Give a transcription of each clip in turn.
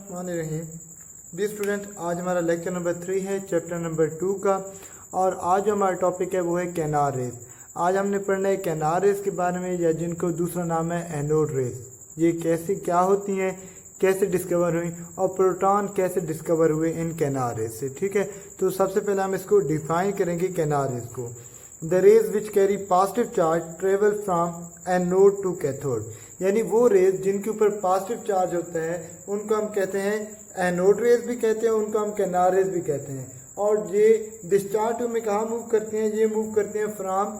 B student, आज हमारा lecture number 3 है चैप्टर नंबर 2 का। और आज जो हमारा टॉपिक है वो है कैनार रेस। आज हमने पढ़ना है कैनार रेस के बारे में, या जिनको दूसरा नाम है एनोड रेस। ये कैसी क्या होती हैं, कैसे डिस्कवर हुई और प्रोटॉन कैसे डिस्कवर हुए इन कैनार रेस से। ठीक है, तो सबसे पहले हम इसको डिफाइन करेंगे कैनार रेस को। The rays which carry positive charge travel from anode to cathode, यानी वो रेज जिनके ऊपर पॉजिटिव चार्ज होता है उनको हम कहते हैं एनोड रेज भी कहते हैं, उनको हम कैनार रेज भी कहते हैं। और ये डिस्चार्ज ट्यूब में कहाँ मूव करते हैं? ये मूव करते हैं from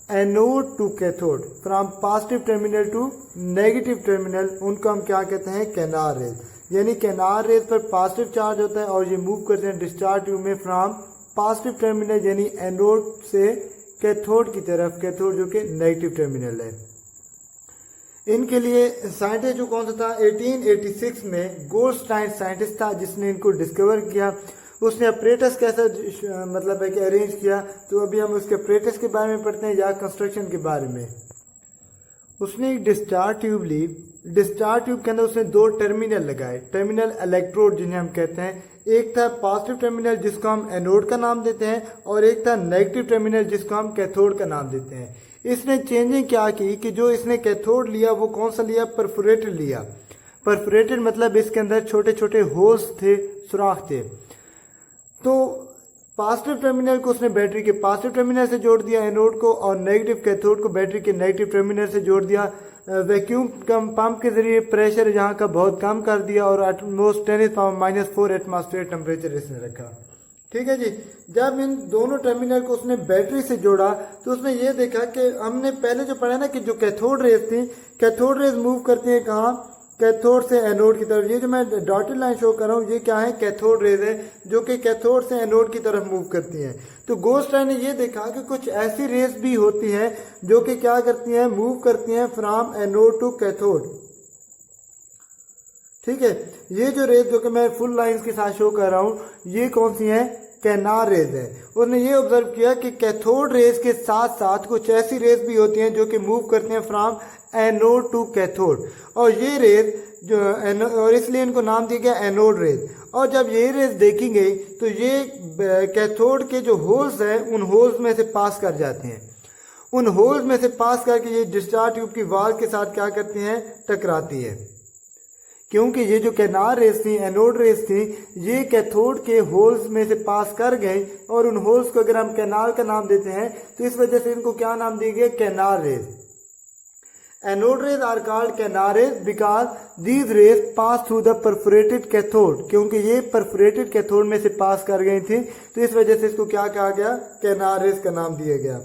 anode to cathode, from positive terminal to negative terminal. उनको हम क्या कहते हैं? Canal rays. यानी कैनार रेज पर पॉजिटिव चार्ज होता है और ये मूव करते हैं डिस्चार्ज ट्यूब में फ्रॉम पॉजिटिव टर्मिनल यानी एनोड से कैथोड की तरफ, कैथोड जो कि नेगेटिव टर्मिनल है। इनके लिए साइंटिस्ट जो कौन सा था? 1886 में गोल्डस्टाइन साइंटिस्ट था जिसने इनको डिस्कवर किया। उसने अपरेटस कैसा मतलब है कि अरेंज किया, तो अभी हम उसके अपरेटस के बारे में पढ़ते हैं या कंस्ट्रक्शन के बारे में। उसने एक डिस्चार्ज ट्यूब ली। डिस्चार्ज ट्यूब के अंदर उसने दो टर्मिनल लगाए, टर्मिनल इलेक्ट्रोड जिन्हें हम कहते हैं। एक था पॉजिटिव टर्मिनल जिसको हम एनोड का नाम देते हैं, और एक था नेगेटिव टर्मिनल जिसको हम कैथोड का नाम देते हैं। इसने चेंजिंग क्या की कि जो इसने कैथोड लिया वो कौन सा लिया? परफोरेटेड लिया। परफोरेटेड मतलब इसके अंदर छोटे छोटे होल्स थे, सुराख थे। तो पॉजिटिव टर्मिनल को उसने बैटरी के पॉजिटिव टर्मिनल से जोड़ दिया एनोड को, और नेगेटिव कैथोड को बैटरी के नेगेटिव टर्मिनल से जोड़ दिया। वैक्यूम पंप के जरिए प्रेशर यहाँ का बहुत कम कर दिया और ऑलमोस्ट 10⁻⁻⁴ एटमॉस्फेयर टेम्परेचर इसने रखा। ठीक है जी। जब इन दोनों टर्मिनल को उसने बैटरी से जोड़ा तो उसने ये देखा कि हमने पहले जो पढ़ा ना कि जो कैथोड रेज थी, कैथोड रेज मूव करती है कहाँ? कैथोड से एनोड की तरफ। ये जो मैं डॉटेड लाइन शो कर रहा हूँ ये क्या है? कैथोड रेज है जो कि कैथोड से एनोड की तरफ मूव करती हैं। तो गोल्डस्टाइन ने ये देखा कि कुछ ऐसी रेज भी होती हैं जो कि क्या करती हैं? मूव करती हैं फ्रॉम एनोड टू कैथोड। ठीक है, ये जो रेज जो कि मैं फुल लाइंस के साथ शो कर रहा हूँ ये कौन सी है? कैनार रेज है। उन्होंने ये ऑब्जर्व किया कि कैथोड रेज के साथ साथ कुछ ऐसी रेज भी होती हैं जो कि मूव करती हैं फ्रॉम एनोड टू कैथोड, और ये रेज जो और इसलिए इनको नाम दिया गया एनोड रेज। और जब ये रेज देखी गई तो ये कैथोड के जो होल्स हैं उन होल्स में से पास कर जाते हैं। उन होल्स में से पास करके ये डिस्चार्ज ट्यूब की वाल के साथ क्या करती हैं? टकराती है। क्योंकि ये जो कैनार रेस थी, एनोड रेस थी, ये कैथोड के होल्स में से पास कर गए, और उन होल्स को अगर हम कैनाल का नाम देते हैं तो इस वजह से इनको क्या नाम दिए गए? Canal rays. Anode rays are called canal rays because these rays pass through the perforated cathode, क्योंकि ये परफोरेटेड कैथोड में से पास कर गई थी, तो इस वजह से इसको क्या कहा गया? कैनार रेज का नाम दिया गया।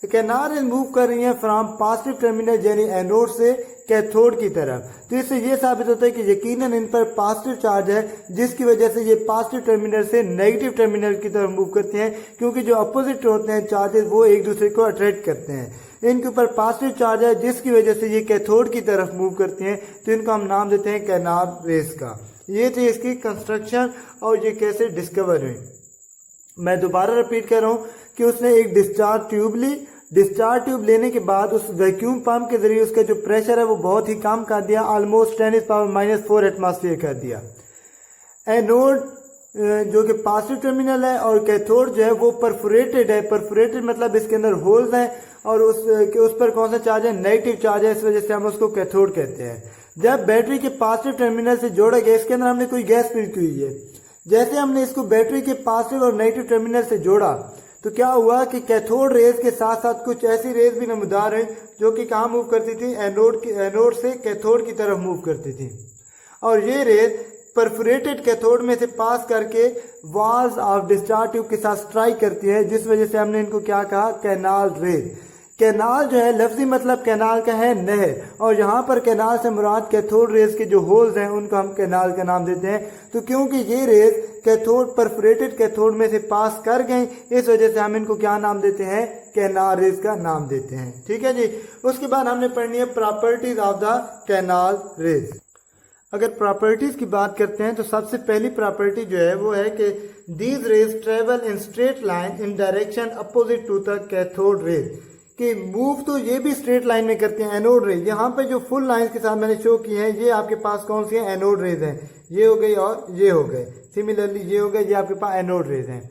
कैनार रेज मूव कर रही है फ्रॉम पॉजिटिव टर्मिनल यानी एनोड से कैथोड की तरफ। तो इससे ये साबित होता है कि यकीनन इन पर पॉजिटिव चार्ज है, जिसकी वजह से ये पॉजिटिव टर्मिनल से नेगेटिव टर्मिनल की तरफ मूव करते हैं, क्योंकि जो अपोजिट होते हैं चार्जेस वो एक दूसरे को अट्रैक्ट करते हैं। इनके ऊपर पॉजिटिव चार्ज है जिसकी वजह से ये कैथोड की तरफ मूव करते हैं, तो इनको हम नाम देते हैं कैनार रेस का। ये थी इसकी कंस्ट्रक्शन और ये कैसे डिस्कवर हुई। मैं दोबारा रिपीट कर रहा हूँ कि उसने एक डिस्चार्ज ट्यूब ली। डिस्चार्ज ट्यूब लेने के बाद उस वैक्यूम पंप के जरिए उसका जो प्रेशर है वो बहुत ही कम कर दिया, ऑलमोस्ट 10⁻⁻⁴ एटमॉस्फेयर कर दिया। एनोड जो कि पॉजिटिव टर्मिनल है और कैथोड जो है वो परफोरेटेड है। परफोरेटेड मतलब इसके अंदर होल्स हैं और उस पर कौन सा चार्ज है? नेगेटिव चार्ज है, इस वजह से हम उसको कैथोड कहते हैं। जब बैटरी के पॉजिटिव टर्मिनल से जोड़ा गया, इसके अंदर हमने कोई गैस फिल की हुई है। जैसे हमने इसको बैटरी के पॉजिटिव और नेगेटिव टर्मिनल से जोड़ा तो क्या हुआ कि कैथोड रेज के साथ साथ कुछ ऐसी रेज भी नमदार हैं जो कि कहाँ मूव करती थी? एनोड से कैथोड की तरफ मूव करती थी। और ये रेज परफोरेटेड कैथोड में से पास करके वॉल्स ऑफ डिस्चार्ज ट्यूब के साथ स्ट्राइक करती है, जिस वजह से हमने इनको क्या कहा? Canal raise. कैनाल जो है लफ्जी मतलब कैनाल का है नहर, और यहाँ पर कैनाल से मुराद कैथोड रेज के जो होल्स हैं उनको हम कैनाल का नाम देते हैं। तो क्योंकि ये रेज कैथोड परफोरेटेड कैथोड में से पास कर गए, इस वजह से हम इनको क्या नाम देते हैं? कैनाल रेज का नाम देते हैं। ठीक है जी। उसके बाद हमने पढ़नी है properties of the canal raise. अगर प्रॉपर्टीज की बात करते हैं तो सबसे पहली प्रॉपर्टी जो है वो है कि these rays travel in straight line in direction opposite to the cathode rays, कि मूव तो ये भी स्ट्रेट लाइन में करते हैं एनोड रेज। यहाँ पे जो फुल लाइन के साथ मैंने शो की है ये आपके पास कौन सी है? एनोड रेज है। ये हो गई और ये हो गए, सिमिलरली ये हो गए, ये आपके पास एनोड रेज हैं।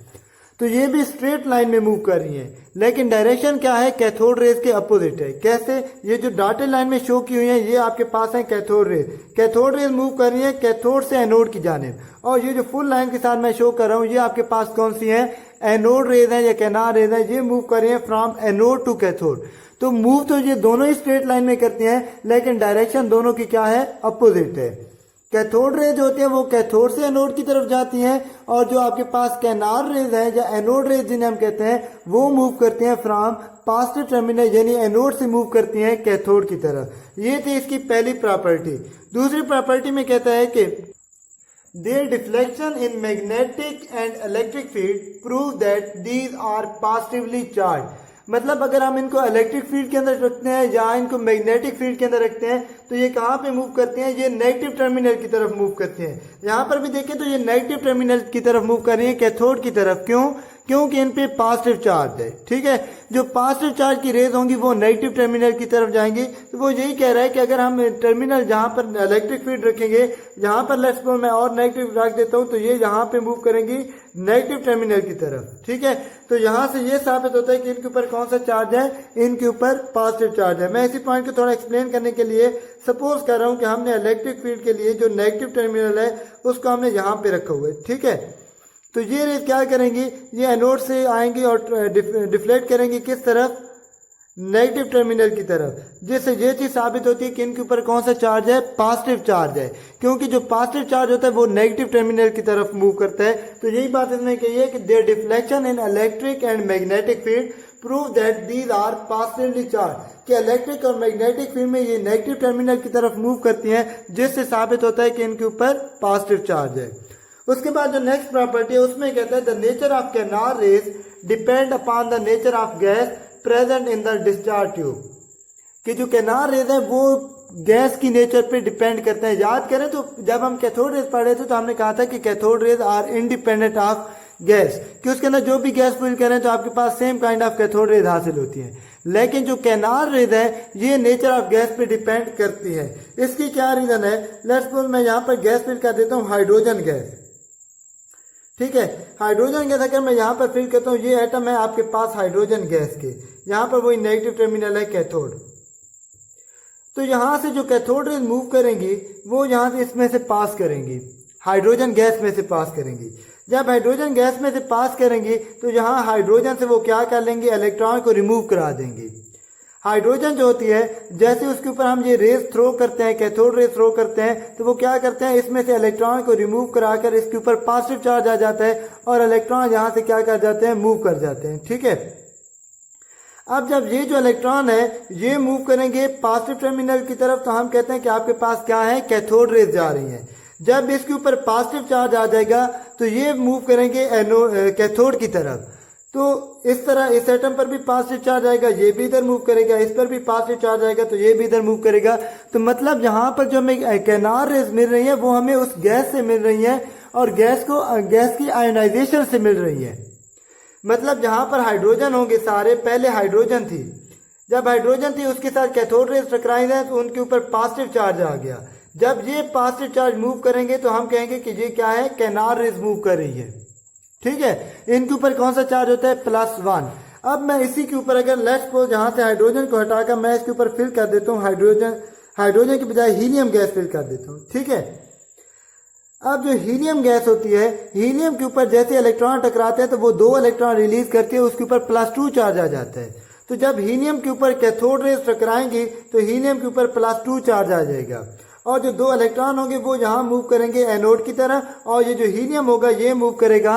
तो ये भी स्ट्रेट लाइन में मूव कर रही हैं, लेकिन डायरेक्शन क्या है, कैथोड रेज के अपोजिट है। कैसे, ये जो डॉटेड लाइन में शो की हुई है ये आपके पास है cathode rays. Cathode rays move कर रही है कैथोड से एनोड की जानिब, और ये जो फुल लाइन के साथ मैं शो कर रहा हूँ ये आपके पास कौन सी है, एनोड रेज है या कैनार रेज है, ये मूव कर रही है फ्रॉम एनोड टू कैथोड। तो मूव तो ये दोनों ही स्ट्रेट लाइन में करती हैं, लेकिन डायरेक्शन दोनों की क्या है, अपोजिट है। कैथोड रेज होती है वो कैथोड से एनोड की तरफ जाती हैं, और जो आपके पास कैनार रेज है या एनोड रेज जिन्हें हम कहते हैं वो मूव करती हैं फ्रॉम पॉजिटिव टर्मिनल यानी एनोड से मूव करती हैं कैथोड की तरफ। ये थी इसकी पहली प्रॉपर्टी। दूसरी प्रॉपर्टी में कहता है कि their deflection in magnetic and electric field prove that these are positively charge. मतलब अगर हम इनको इलेक्ट्रिक फील्ड के अंदर रखते हैं या इनको मैग्नेटिक फील्ड के अंदर रखते हैं तो ये कहाँ पे मूव करते हैं, ये नेगेटिव टर्मिनल की तरफ मूव करते हैं। यहाँ पर भी देखें तो ये नेगेटिव टर्मिनल की तरफ मूव कर रही है कैथोड की तरफ। क्यों, क्योंकि इन पे पॉजिटिव चार्ज है। ठीक है, जो पॉजिटिव चार्ज की रेज होंगी वो नेगेटिव टर्मिनल की तरफ जाएंगी। तो वो यही कह रहा है कि अगर हम टर्मिनल जहां पर इलेक्ट्रिक फील्ड रखेंगे, जहां पर लेट्स सपोज मैं और नेगेटिव रख देता हूं तो ये यहाँ पे मूव करेंगी नेगेटिव टर्मिनल की तरफ। ठीक है, तो यहां से ये साबित होता है कि इनके ऊपर कौन सा चार्ज है, इनके ऊपर पॉजिटिव चार्ज है। मैं इसी पॉइंट को थोड़ा एक्सप्लेन करने के लिए सपोज कर रहा हूं कि हमने इलेक्ट्रिक फील्ड के लिए जो नेगेटिव टर्मिनल है उसको हमने यहाँ पे रखा हुआ है। ठीक है, तो ये रेज क्या करेंगी, ये एनोड से आएंगी और डिफ्लेक्ट करेंगी किस तरफ, नेगेटिव टर्मिनल की तरफ, जिससे ये चीज साबित होती है कि इनके ऊपर कौन सा चार्ज है, पॉजिटिव चार्ज है। क्योंकि जो पॉजिटिव चार्ज होता है वो नेगेटिव टर्मिनल की तरफ मूव करता है। तो यही बात इसमें कही है कि their deflection in electric and magnetic field prove that these are positively charge, कि इलेक्ट्रिक और मैग्नेटिक फील्ड में ये नेगेटिव टर्मिनल की तरफ मूव करती हैं, जिससे साबित होता है कि इनके ऊपर पॉजिटिव चार्ज है। उसके बाद जो नेक्स्ट प्रॉपर्टी है उसमें कहता है the nature of canal rays depend upon the nature of gas present in the discharge tube, कि जो कैनार रेज है वो गैस की नेचर पे डिपेंड करते हैं। याद करें तो जब हम कैथोड रेज पढ़ रहे थे तो हमने कहा था कि cathode rays are independent of gas, कि उसके अंदर जो भी गैस फिल करें तो आपके पास same kind of cathode rays हासिल होती है। लेकिन जो कैनार रेज है ये नेचर ऑफ गैस पे डिपेंड करती है। इसकी क्या रीजन है, लेट्स सपोज मैं यहाँ पर गैस फिल कर देता हूँ हाइड्रोजन गैस। ठीक है, हाइड्रोजन गैस अगर मैं यहाँ पर फिल करता हूँ, ये एटम है आपके पास हाइड्रोजन गैस के, यहाँ पर वही नेगेटिव टर्मिनल है कैथोड। तो यहाँ से जो कैथोड रेज मूव करेंगी वो यहाँ से इसमें से पास करेंगी, हाइड्रोजन गैस में से पास करेंगी। जब हाइड्रोजन गैस में से पास करेंगी तो यहाँ हाइड्रोजन से वो क्या कर लेंगे, इलेक्ट्रॉन को रिमूव करा देंगी। हाइड्रोजन जो होती है जैसे उसके ऊपर हम ये रेज थ्रो करते हैं, कैथोड रेज थ्रो करते हैं, तो वो क्या करते हैं, इसमें से इलेक्ट्रॉन को रिमूव कराकर इसके ऊपर पॉजिटिव चार्ज आ जाता है और इलेक्ट्रॉन यहाँ से क्या कर जाते हैं, मूव कर जाते हैं। ठीक है, अब जब ये जो इलेक्ट्रॉन है ये मूव करेंगे पॉजिटिव टर्मिनल की तरफ तो हम कहते हैं कि आपके पास क्या है, कैथोड रेज जा रही है। जब इसके ऊपर पॉजिटिव चार्ज आ जाएगा तो ये मूव करेंगे कैथोड की तरफ। तो इस तरह इस एटम पर भी पॉजिटिव चार्ज आएगा, ये भी इधर मूव करेगा, इस पर भी पॉजिटिव चार्ज आएगा तो ये भी इधर मूव करेगा। तो मतलब यहाँ पर जो हमें कैनार रेज मिल रही है वो हमें उस गैस से मिल रही है और गैस की आयोनाइजेशन से मिल रही है। मतलब जहाँ पर हाइड्रोजन होंगे सारे, पहले हाइड्रोजन थी, जब हाइड्रोजन थी उसके साथ कैथोड रेज टकराई है तो उनके ऊपर पॉजिटिव चार्ज आ गया। जब ये पॉजिटिव चार्ज मूव करेंगे तो हम कहेंगे कि ये क्या है, कैनार रेज मूव कर रही है। ठीक है, इनके ऊपर कौन सा चार्ज होता है, +1। अब मैं इसी के ऊपर अगर लेट्स सपोज जहां से हाइड्रोजन को हटाकर मैं इसके ऊपर फिल कर देता हूँ हाइड्रोजन के बजाय हीलियम गैस फिल कर देता हूँ। ठीक है, अब जो हीलियम गैस होती है, हीलियम के ऊपर जैसे इलेक्ट्रॉन टकराते हैं तो वो 2 इलेक्ट्रॉन रिलीज करती है, उसके ऊपर +2 चार्ज आ जाता है। तो जब हीलियम के ऊपर कैथोड रेज टकराएंगी तो हीलियम के ऊपर +2 चार्ज आ जाएगा और जो 2 इलेक्ट्रॉन होंगे वो यहाँ मूव करेंगे एनोड की तरफ और ये जो हीलियम होगा ये मूव करेगा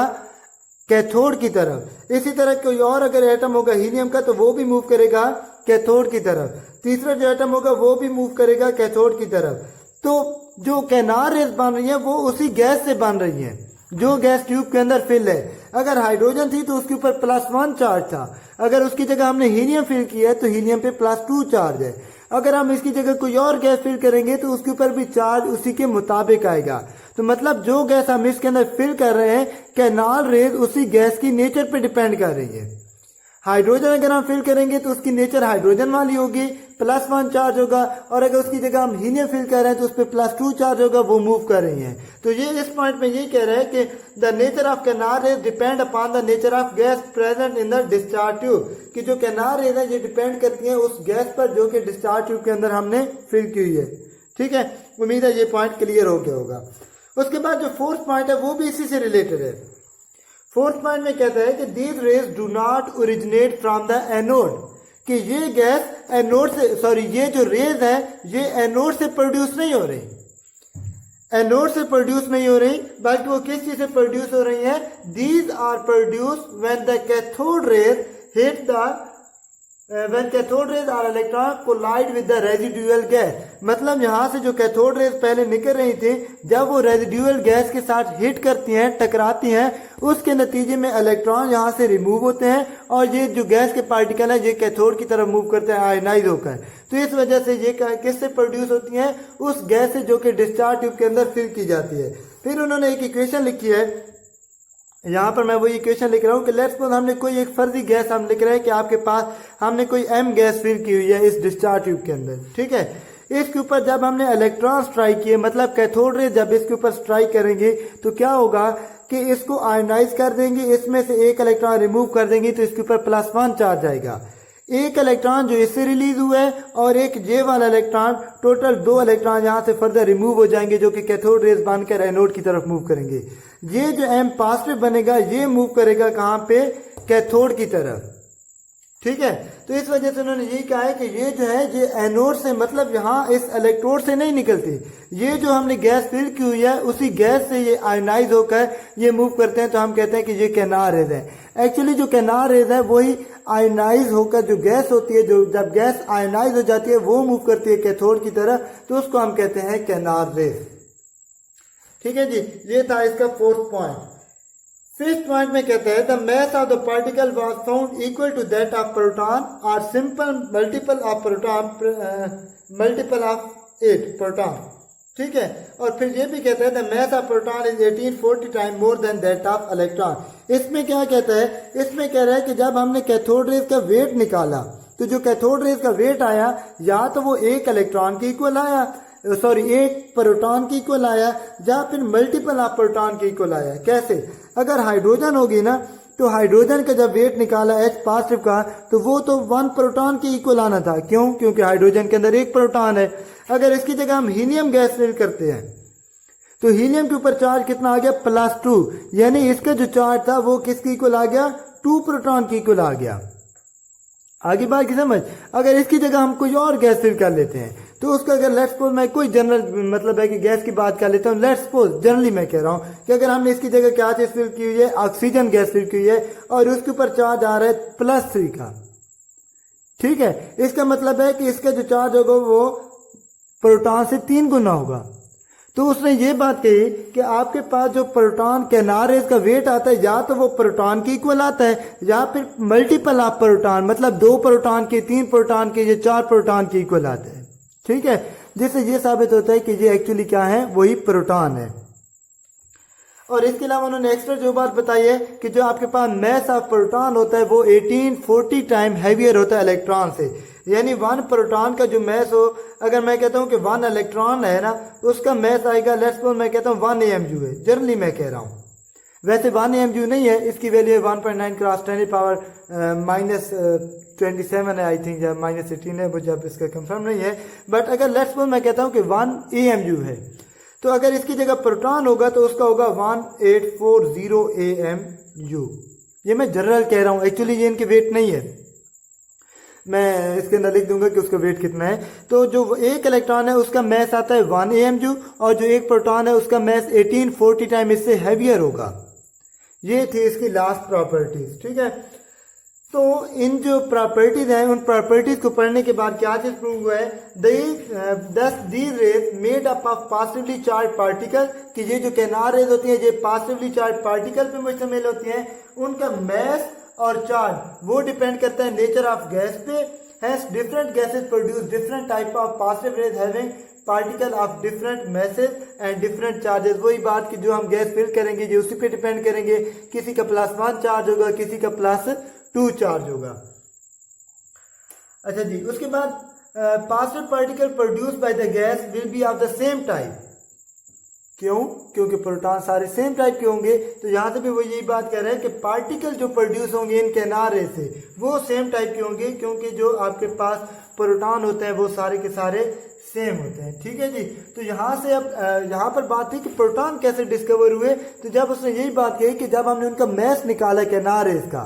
कैथोड की तरफ। इसी तरह कोई और अगर एटम होगा हीलियम का तो वो भी मूव करेगा कैथोड की तरफ। तीसरा जो एटम होगा वो भी मूव करेगा कैथोड की तरफ। तो जो कैनार रेज बन रही है वो उसी गैस से बन रही है जो गैस ट्यूब के अंदर फिल है। अगर हाइड्रोजन थी तो उसके ऊपर +1 चार्ज था, अगर उसकी जगह हमने हीलियम फिल किया है तो हीलियम पे +2 चार्ज है। अगर हम इसकी जगह कोई और गैस फिल करेंगे तो उसके ऊपर भी चार्ज उसी के मुताबिक आएगा। तो मतलब जो गैस हम इसके अंदर फिल कर रहे हैं कैनार रेज उसी गैस की नेचर पे डिपेंड कर रही है। हाइड्रोजन अगर हम फिल करेंगे तो उसकी नेचर हाइड्रोजन वाली होगी, +1 चार्ज होगा, और अगर उसकी जगह हम हीलियम फिल कर रहे हैं तो उस पर +2 चार्ज होगा, वो मूव कर रही हैं। तो ये इस पॉइंट में ये कह रहे हैं कि the nature of canal rays depend upon the nature of gas present in the discharge tube, कि जो कैनार रेज है ये डिपेंड करती है उस गैस पर जो कि डिस्चार्ज ट्यूब के अंदर हमने फिल की हुई है। ठीक है, उम्मीद है ये पॉइंट क्लियर हो गया होगा। उसके बाद जो फोर्थ पॉइंट है वो भी इसी से रिलेटेड है। फोर्थ पॉइंट में कहता है कि these raise do not originate from the anode, कि ये गैस एनोड से, सॉरी ये जो रेज है ये एनोड से प्रोड्यूस नहीं हो रही, एनोड से प्रोड्यूस नहीं हो रही, बल्कि वो किस चीज से प्रोड्यूस हो रही है? These are produce when the cathode rays hit the when cathode rays or electron collide with the residual gas, मतलब यहाँ से जो कैथोड रेज पहले निकल रही थी, जब वो रेजिड्यूअल गैस के साथ हिट करती हैं, टकराती हैं, उसके नतीजे में इलेक्ट्रॉन यहाँ से रिमूव होते हैं और ये जो गैस के पार्टिकल है ये कैथोड की तरफ मूव करते हैं आयनाइज होकर। तो इस वजह से ये किससे प्रोड्यूस होती हैं? उस गैस से जो कि डिस्चार्ज ट्यूब के अंदर फिल की जाती है। फिर उन्होंने एक इक्वेशन लिखी है, यहाँ पर मैं वो इक्वेशन लिख रहा हूँ कि लेट्स सपोज हमने कोई एक फर्जी गैस हम लिख रहे हैं कि आपके पास हमने कोई m गैस फिल की हुई है इस डिस्चार्ज ट्यूब के अंदर। ठीक है, इसके ऊपर जब हमने इलेक्ट्रॉन स्ट्राइक किए, मतलब कैथोड रे जब इसके ऊपर स्ट्राइक करेंगे तो क्या होगा कि इसको आयनाइज कर देंगे, इसमें से एक इलेक्ट्रॉन रिमूव कर देंगे तो इसके ऊपर +1 चार्ज आएगा। एक इलेक्ट्रॉन जो इससे रिलीज हुआ है और एक जे वाला इलेक्ट्रॉन, टोटल 2 इलेक्ट्रॉन यहाँ से फर्दर रिमूव हो जाएंगे जो कि कैथोड रेज बनकर एनोड की तरफ मूव करेंगे। ये जो m पॉजिटिव बनेगा ये मूव करेगा कहाँ पे? कैथोड की तरफ। ठीक है, तो इस वजह से उन्होंने यही कहा है कि ये जो है ये एनोड से, मतलब यहाँ इस इलेक्ट्रोड से नहीं निकलती, ये जो हमने गैस फिल की हुई है उसी गैस से ये आयनाइज होकर ये मूव करते हैं, तो हम कहते हैं कि ये कैनार रेज है। एक्चुअली जो कैनार रेज है वही आयनाइज होकर जो गैस होती है, जो जब गैस आयनाइज हो जाती है वो मूव करती है कैथोड की तरफ, तो उसको हम कहते हैं कैनार रेज। ठीक है जी, ये था इसका फोर्थ पॉइंट। फिफ्थ पॉइंट में कहते हैं the mass of the particle was found equal to that of proton और simple multiple of proton multiple of 8 proton. ठीक है, और फिर ये भी कहते हैं the mass of proton is 1840 time more than that of electron. इसमें क्या कहता है? इसमें कह रहा है कि जब हमने कैथोड रेज का वेट निकाला तो जो कैथोड रेज का वेट आया या तो वो एक इलेक्ट्रॉन के इक्वल आया, सॉरी एक प्रोटॉन की इक्वल आया, या फिर मल्टीपल ऑफ प्रोटॉन की इक्वल आया। कैसे? अगर हाइड्रोजन होगी ना तो हाइड्रोजन का जब वेट निकाला H पॉजिटिव का तो वो तो 1 प्रोटॉन के इक्वल आना था। क्यों? क्योंकि हाइड्रोजन के अंदर एक प्रोटॉन है। अगर इसकी जगह हम हीलियम गैस फिल करते हैं तो हीलियम के ऊपर चार्ज कितना आ गया? +2, यानी इसका जो चार्ज था वो किसके इक्वल आ गया? 2 प्रोटॉन की इक्वल आ गया। आगे बात की समझ? अगर इसकी जगह हम कोई और गैस फिल कर लेते हैं तो उसका, अगर लेट्स सपोज मैं कोई जनरल मतलब है कि गैस की बात कर लेता हूँ, लेट्स सपोज जनरली मैं कह रहा हूँ कि अगर हमने इसकी जगह क्या चीज फिल की हुई है? ऑक्सीजन गैस फिल की हुई है और उसके ऊपर चार्ज आ रहा है +3 का। ठीक है, इसका मतलब है कि इसका जो चार्ज होगा वो प्रोटॉन से 3 गुना होगा। तो उसने ये बात कही कि आपके पास जो प्रोटॉन कैनार रेज का वेट आता है या तो वो प्रोटॉन के इक्वल आता है या फिर मल्टीपल ऑफ प्रोटॉन, मतलब 2 प्रोटॉन के, 3 प्रोटॉन के, ये 4 प्रोटॉन के इक्वल आता है। ठीक है, जिससे ये साबित होता है कि ये एक्चुअली क्या है? वही प्रोटॉन है। और इसके अलावा उन्होंने एक्स्ट्रा जो बात बताई है कि जो आपके पास मैस ऑफ प्रोटॉन होता है वो 1840 टाइम हैवियर होता है इलेक्ट्रॉन से। यानी 1 प्रोटॉन का जो मैस हो, अगर मैं कहता हूँ कि 1 इलेक्ट्रॉन है ना, उसका मैस आएगा, लेट्स सपोज मैं कहता हूँ 1 AMU है, जनरली मैं कह रहा हूँ, वैसे 1 AMU नहीं है, इसकी वैल्यू है 1.9 × 10⁻27 है आई थिंक, या -18 है, मुझे अब इसका कंफर्म नहीं है। बट अगर लेट्स सपोज मैं कहता हूँ कि 1 AMU है, तो अगर इसकी जगह प्रोटॉन होगा तो उसका होगा 1840 AMU। ये मैं जनरल कह रहा हूँ, एक्चुअली ये इनके वेट नहीं है, मैं इसके अंदर लिख दूंगा कि उसका वेट कितना है। तो जो एक इलेक्ट्रॉन है उसका मैस आता है 1 AMU और जो एक प्रोटॉन है उसका मैस 1840 टाइम इससे हैवियर होगा। ये थी इसकी लास्ट प्रॉपर्टीज। ठीक है, तो इन जो प्रॉपर्टीज हैं उन प्रॉपर्टीज को पढ़ने के बाद क्या चीज प्रूव हुआ है? These raise made up of positively charge particle, कि ये जो कैनार रेज होती है ये पॉजिटिवली चार्ज पार्टिकल पे मुश्तमिल होती हैं। उनका मैस और चार्ज वो डिपेंड करता है नेचर ऑफ गैस पे। Hence different gases produce different type of positive rays having particle of different masses and different charges. वही बात कि जो हम गैस फिल करेंगे ये उसी पे डिपेंड करेंगे, किसी का +1 चार्ज होगा, किसी का +2 चार्ज होगा। अच्छा जी, उसके बाद positive particle produce by the gas will be of the same type. क्यों? क्योंकि प्रोटॉन सारे सेम टाइप के होंगे। तो यहाँ से भी वो यही बात कर रहे हैं कि पार्टिकल जो प्रोड्यूस होंगे इन कैनार रे से वो सेम टाइप के होंगे, क्योंकि जो आपके पास प्रोटॉन होते हैं वो सारे के सारे सेम होते हैं। ठीक है जी। तो यहाँ से अब यहाँ पर बात थी कि प्रोटॉन कैसे डिस्कवर हुए। तो जब उसने यही बात कही कि जब हमने उनका मैस निकाला कैनार रेस का,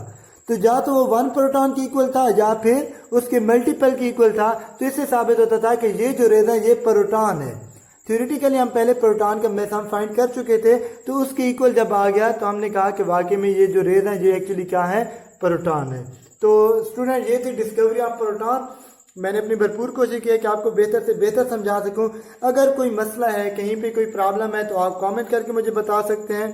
तो या तो वो 1 प्रोटॉन की इक्वल था या फिर उसके मल्टीपल की इक्वल था। तो इससे साबित होता था कि ये जो रेज है ये प्रोटॉन है। थ्योरेटिकली हम पहले प्रोटॉन का मैस हम फाइंड कर चुके थे, तो उसके इक्वल जब आ गया तो हमने कहा कि वाकई में ये जो रेज है ये एक्चुअली क्या है, प्रोटॉन है। तो स्टूडेंट ये थी डिस्कवरी ऑफ प्रोटॉन। मैंने अपनी भरपूर कोशिश की है कि आपको बेहतर से बेहतर समझा सकूं। अगर कोई मसला है, कहीं पे कोई प्रॉब्लम है, तो आप कमेंट करके मुझे बता सकते हैं।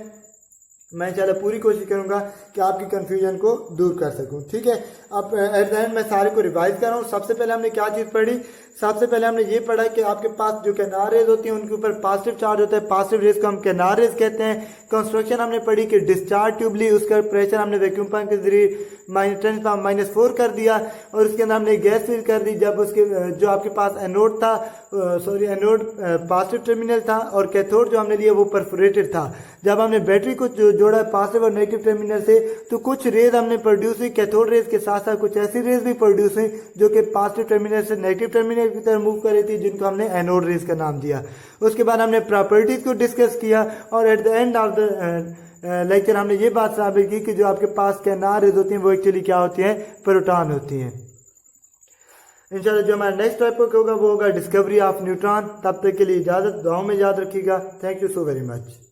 मैं इंशाल्लाह पूरी कोशिश करूंगा कि आपकी कंफ्यूजन को दूर कर सकूं। ठीक है। अब एट द एंड मैं सारे को रिवाइज कर रहा हूँ। सबसे पहले हमने क्या चीज़ पढ़ी? सबसे पहले हमने ये पढ़ा कि आपके पास जो कैनार रेज होती हैं उनके ऊपर पॉजिटिव चार्ज होता है, पॉजिटिव रेज को हम कैनार रेज कहते हैं। कंस्ट्रक्शन हमने पढ़ी कि डिस्चार्ज ट्यूब ली, उसका प्रेशर हमने वैक्यूम पंप के जरिए -10⁻⁴ कर दिया और उसके अंदर हमने गैस फिल कर दी। जब उसके जो आपके पास एनोड था, एनोड पॉजिटिव टर्मिनल था और कैथोड जो हमने लिया वो परफोरेटेड था। जब हमने बैटरी को जोड़ा पॉजिटिव और नेगेटिव टर्मिनल से, तो कुछ रेज हमने प्रोड्यूस हुई कैथोड रेज के साथ साथ कुछ ऐसी रेज भी प्रोड्यूस हुई जो कि पॉजिटिव टर्मिनल से नेगेटिव टर्मिनल की तरफ मूव कर रही थी, जिनको हमने एनोड रेज का नाम दिया। उसके बाद हमने प्रॉपर्टीज को डिस्कस किया और at the end of the lecture हमने ये बात साबित की कि जो आपके पास कैनार रेज होती हैं वो एक्चुअली क्या होती हैं, प्रोटॉन होती हैं। इंशाल्लाह जो हमारा नेक्स्ट टॉपिक होगा वो होगा डिस्कवरी ऑफ न्यूट्रॉन। तब तक के लिए इजाजत, दुआओं में याद रखिएगा। Thank you so very much.